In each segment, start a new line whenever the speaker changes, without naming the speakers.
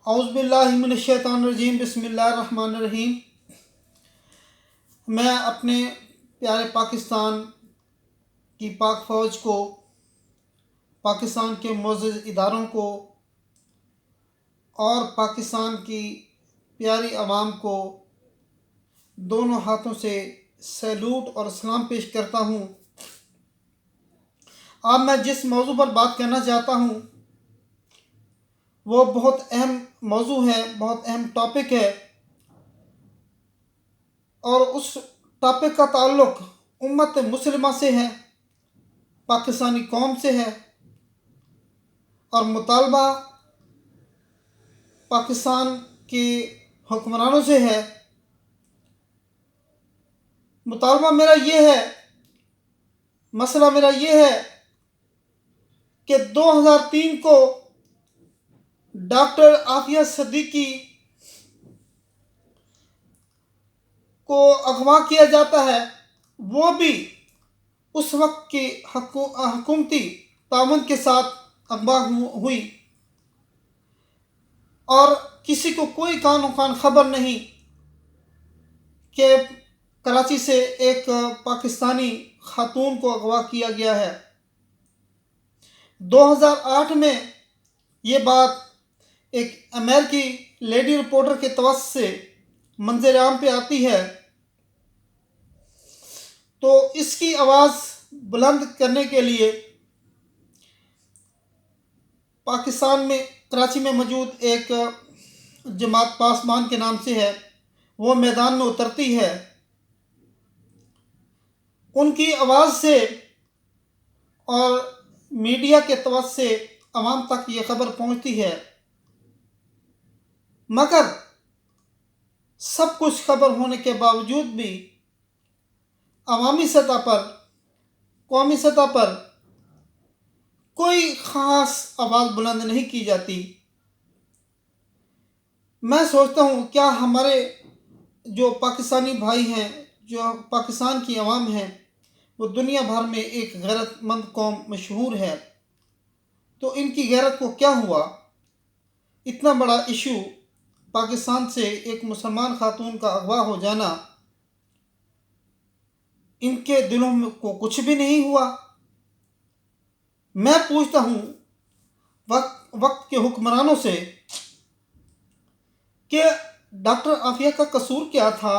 اعوذ باللہ من الشیطان الرجیم، بسم اللہ الرحمن الرحیم۔ میں اپنے پیارے پاکستان کی پاک فوج کو، پاکستان کے معزز اداروں کو اور پاکستان کی پیاری عوام کو دونوں ہاتھوں سے سیلوٹ اور سلام پیش کرتا ہوں۔ آج میں جس موضوع پر بات کرنا چاہتا ہوں وہ بہت اہم موضوع ہے، بہت اہم ٹاپک ہے، اور اس ٹاپک کا تعلق امت مسلمہ سے ہے، پاکستانی قوم سے ہے، اور مطالبہ پاکستان کے حکمرانوں سے ہے۔ مطالبہ میرا یہ ہے، مسئلہ میرا یہ ہے کہ 2003 کو ڈاکٹر عافیہ صدیقی کو اغوا کیا جاتا ہے، وہ بھی اس وقت کی حکومتی تعاون کے ساتھ اغوا ہوئی، اور کسی کو کوئی کان و کان خبر نہیں کہ کراچی سے ایک پاکستانی خاتون کو اغوا کیا گیا ہے۔ 2008 میں یہ بات ایک امریکی لیڈی رپورٹر کے توسط سے منظر عام پہ آتی ہے، تو اس کی آواز بلند کرنے کے لیے پاکستان میں کراچی میں موجود ایک جماعت پاسبان کے نام سے ہے، وہ میدان میں اترتی ہے۔ ان کی آواز سے اور میڈیا کے توسط سے عوام تک یہ خبر پہنچتی ہے، مگر سب کچھ خبر ہونے کے باوجود بھی عوامی سطح پر، قومی سطح پر کوئی خاص آواز بلند نہیں کی جاتی۔ میں سوچتا ہوں کیا ہمارے جو پاکستانی بھائی ہیں، جو پاکستان کی عوام ہیں، وہ دنیا بھر میں ایک غیرت مند قوم مشہور ہے، تو ان کی غیرت کو کیا ہوا؟ اتنا بڑا ایشو، پاکستان سے ایک مسلمان خاتون کا اغوا ہو جانا، ان کے دلوں کو کچھ بھی نہیں ہوا؟ میں پوچھتا ہوں وقت کے حکمرانوں سے کہ ڈاکٹر عافیہ کا قصور کیا تھا؟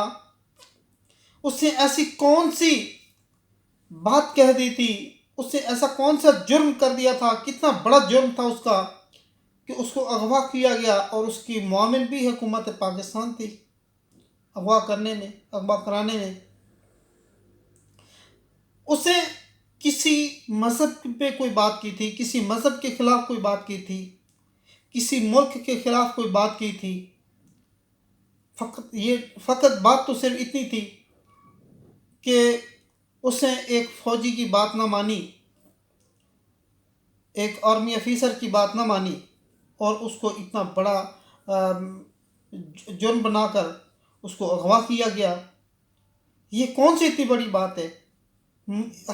اس نے ایسی کون سی بات کہہ دی تھی؟ اس نے ایسا کون سا جرم کر دیا تھا؟ کتنا بڑا جرم تھا اس کا کہ اس کو اغوا کیا گیا، اور اس کی معاون بھی حکومت پاکستان تھی اغوا کرنے میں، اغوا کرانے میں۔ اسے کسی مذہب پہ کوئی بات کی تھی، کسی مذہب کے خلاف کوئی بات کی تھی، کسی ملک کے خلاف کوئی بات کی تھی؟ فقط بات تو صرف اتنی تھی کہ اس نے ایک فوجی کی بات نہ مانی، ایک آرمی افیسر کی بات نہ مانی، اور اس کو اتنا بڑا جرم بنا کر اس کو اغوا کیا گیا۔ یہ کون سی اتنی بڑی بات ہے؟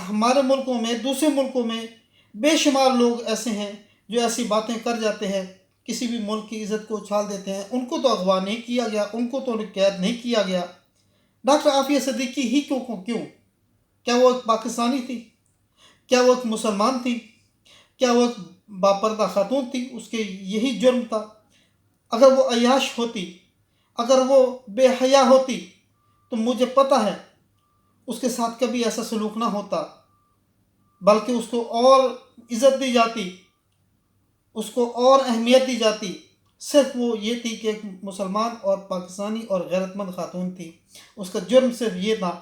ہمارے ملکوں میں، دوسرے ملکوں میں بے شمار لوگ ایسے ہیں جو ایسی باتیں کر جاتے ہیں، کسی بھی ملک کی عزت کو اچھال دیتے ہیں۔ ان کو تو اغوا نہیں کیا گیا، ان کو تو قید نہیں کیا گیا۔ ڈاکٹر عافیہ صدیقی ہی کیوں؟ کیا وہ ایک پاکستانی تھی؟ کیا وہ ایک مسلمان تھی؟ کیا وہ ایک باپردہ خاتون تھی؟ اس کے یہی جرم تھا۔ اگر وہ عیاش ہوتی، اگر وہ بے حیا ہوتی، تو مجھے پتہ ہے اس کے ساتھ کبھی ایسا سلوک نہ ہوتا، بلکہ اس کو اور عزت دی جاتی، اس کو اور اہمیت دی جاتی۔ صرف وہ یہ تھی کہ ایک مسلمان اور پاکستانی اور غیرت مند خاتون تھی، اس کا جرم صرف یہ تھا۔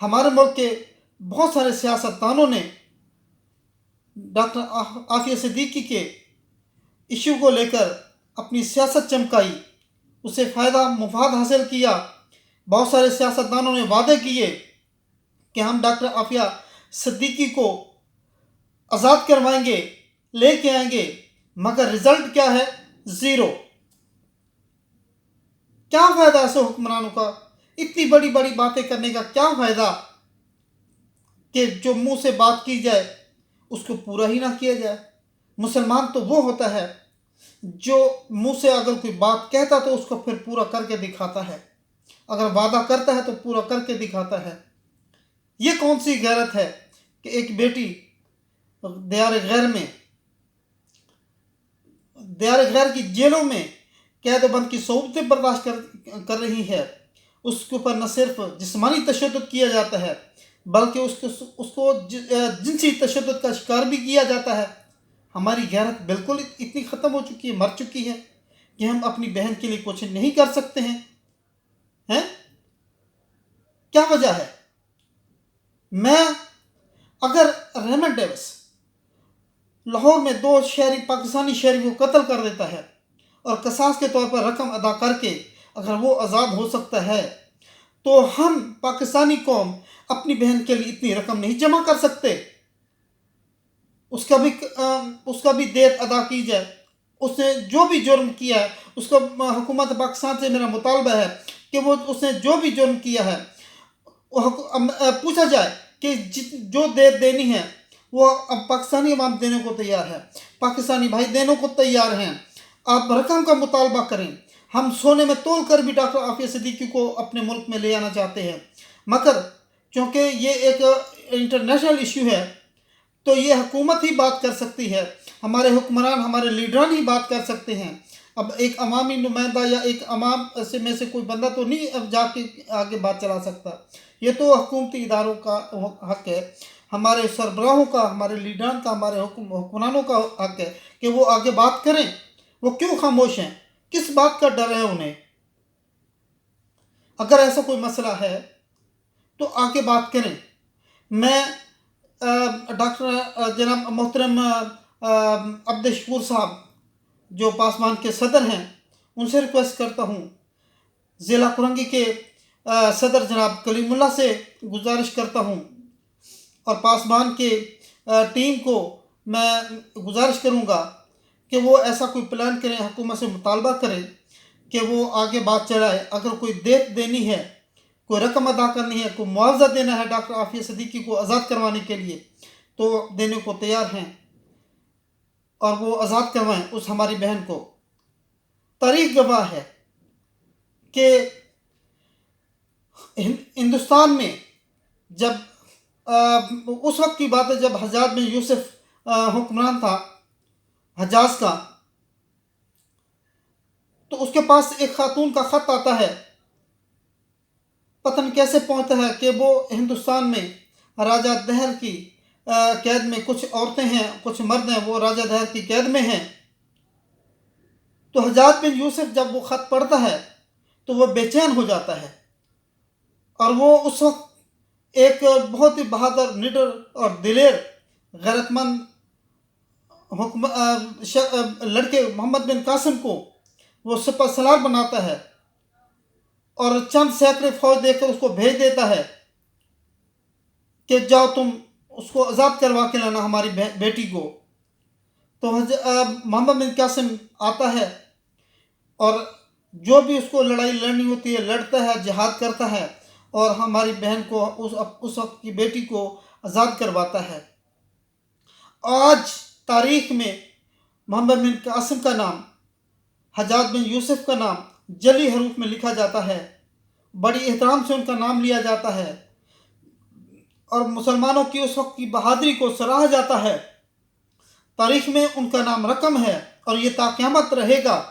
ہمارے ملک کے بہت سارے سیاستدانوں نے ڈاکٹر عافیہ صدیقی کے ایشو کو لے کر اپنی سیاست چمکائی، اسے فائدہ مفاد حاصل کیا۔ بہت سارے سیاستدانوں نے وعدے کیے کہ ہم ڈاکٹر عافیہ صدیقی کو آزاد کروائیں گے، لے کے آئیں گے، مگر رزلٹ کیا ہے؟ زیرو۔ کیا فائدہ ایسے حکمرانوں کا؟ اتنی بڑی بڑی باتیں کرنے کا کیا فائدہ کہ جو منہ سے بات کی جائے اس کو پورا ہی نہ کیا جائے؟ مسلمان تو وہ ہوتا ہے جو منہ سے اگر کوئی بات کہتا تو اس کو پھر پورا کر کے دکھاتا ہے، اگر وعدہ کرتا ہے تو پورا کر کے دکھاتا ہے۔ یہ کون سی غیرت ہے کہ ایک بیٹی دیار غیر کی جیلوں میں قید و بند کی صعوبتیں برداشت کر رہی ہے، اس کے اوپر نہ صرف جسمانی تشدد کیا جاتا ہے بلکہ اس کو جنسی تشدد کا شکار بھی کیا جاتا ہے۔ ہماری غیرت بالکل اتنی ختم ہو چکی ہے، مر چکی ہے کہ ہم اپنی بہن کے لیے کچھ نہیں کر سکتے ہیں۔ کیا وجہ ہے؟ اگر ریمنڈ ڈیوس لاہور میں 2 پاکستانی شہری کو قتل کر دیتا ہے اور قصاص کے طور پر رقم ادا کر کے اگر وہ آزاد ہو سکتا ہے تو ہم پاکستانی قوم اپنی بہن کے لیے اتنی رقم نہیں جمع کر سکتے؟ اس کا بھی دیت ادا کی جائے۔ اس نے جو بھی جرم کیا ہے اس کو حکومت پاکستان سے میرا مطالبہ ہے کہ اس نے جو بھی جرم کیا ہے پوچھا جائے کہ جو دیت دینی ہے وہ اب پاکستانی عوام دینے کو تیار ہے، پاکستانی بھائی دینے کو تیار ہیں۔ آپ رقم کا مطالبہ کریں۔ ہم سونے میں تول کر بھی ڈاکٹر عافیہ صدیقی کو اپنے ملک میں لے آنا چاہتے ہیں، مگر چونکہ یہ ایک انٹرنیشنل ایشو ہے تو یہ حکومت ہی بات کر سکتی ہے، ہمارے حکمران ہمارے لیڈران ہی بات کر سکتے ہیں۔ اب ایک عوامی نمائندہ یا ایک عوام میں سے کوئی بندہ تو نہیں اب جا کے آگے بات چلا سکتا۔ یہ تو حکومتی اداروں کا حق ہے، ہمارے سربراہوں کا، ہمارے لیڈران کا، ہمارے حکمرانوں کا حق ہے کہ وہ آگے بات کریں۔ وہ کیوں خاموش ہیں؟ کس بات کا ڈر ہے انہیں؟ اگر ایسا کوئی مسئلہ ہے تو آگے بات کریں۔ میں ڈاکٹر جناب محترم عبد الشکور صاحب جو پاسبان کے صدر ہیں ان سے ریکویسٹ کرتا ہوں، ضلع کرنگی کے صدر جناب کلیم اللہ سے گزارش کرتا ہوں اور پاسبان کے ٹیم کو میں گزارش کروں گا کہ وہ ایسا کوئی پلان کریں، حکومت سے مطالبہ کریں کہ وہ آگے بات چلائے۔ اگر کوئی دیت دینی ہے، کوئی رقم ادا کرنی ہے، کوئی معاوضہ دینا ہے ڈاکٹر عافیہ صدیقی کو آزاد کروانے کے لیے تو دینے کو تیار ہیں اور وہ آزاد کروائیں اس ہماری بہن کو۔ تاریخ گواہ ہے کہ ہندوستان میں جب اس وقت کی بات ہے جب حجاج بن یوسف حکمران تھا حجاز کا، تو اس کے پاس ایک خاتون کا خط آتا ہے، پتہ نہیں کیسے پہنچتا ہے کہ وہ ہندوستان میں راجہ دہر کی قید میں، کچھ عورتیں ہیں کچھ مرد ہیں، وہ راجہ دہر کی قید میں ہیں۔ تو حجاج بن یوسف جب وہ خط پڑھتا ہے تو وہ بے چین ہو جاتا ہے، اور وہ اس وقت ایک بہت ہی بہادر، نڈر اور دلیر غیرت مند لڑکے محمد بن قاسم کو وہ سپہ سالار بناتا ہے اور چند سینکڑے فوج دے کر اس کو بھیج دیتا ہے کہ جاؤ تم اس کو آزاد کروا کے لانا ہماری بیٹی کو۔ تو محمد بن قاسم آتا ہے اور جو بھی اس کو لڑائی لڑنی ہوتی ہے لڑتا ہے، جہاد کرتا ہے اور ہماری بہن کو اس وقت کی بیٹی کو آزاد کرواتا ہے۔ آج تاریخ میں محمد بن قاسم کا نام، حجاج بن یوسف کا نام جلی حروف میں لکھا جاتا ہے، بڑی احترام سے ان کا نام لیا جاتا ہے اور مسلمانوں کی اس وقت کی بہادری کو سراہا جاتا ہے۔ تاریخ میں ان کا نام رقم ہے اور یہ تا قیامت رہے گا۔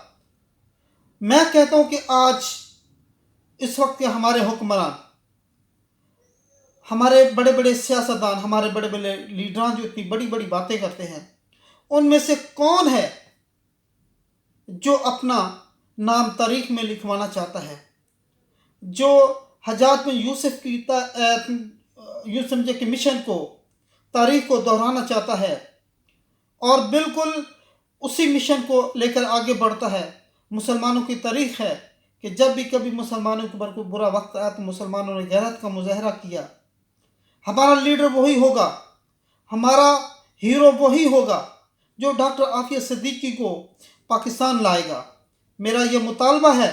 میں کہتا ہوں کہ آج اس وقت کے ہمارے حکمران، ہمارے بڑے بڑے سیاستدان، ہمارے بڑے بڑے لیڈران جو اتنی بڑی بڑی باتیں کرتے ہیں، ان میں سے کون ہے جو اپنا نام تاریخ میں لکھوانا چاہتا ہے، جو حجاج بن یوسف کی یوں سمجھے کہ مشن کو، تاریخ کو دہرانا چاہتا ہے اور بالکل اسی مشن کو لے کر آگے بڑھتا ہے؟ مسلمانوں کی تاریخ ہے کہ جب بھی کبھی مسلمانوں کے اوپر کوئی برا وقت آیا تو مسلمانوں نے غیرت کا مظاہرہ کیا۔ ہمارا لیڈر وہی ہوگا، ہمارا ہیرو وہی ہوگا جو ڈاکٹر عافیہ صدیقی کو پاکستان لائے گا۔ میرا یہ مطالبہ ہے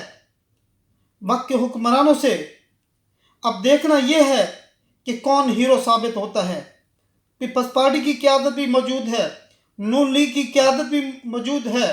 وقت کے حکمرانوں سے۔ اب دیکھنا یہ ہے کہ کون ہیرو ثابت ہوتا ہے۔ پیپلز پارٹی کی قیادت بھی موجود ہے، نون لیگ کی قیادت بھی موجود ہے،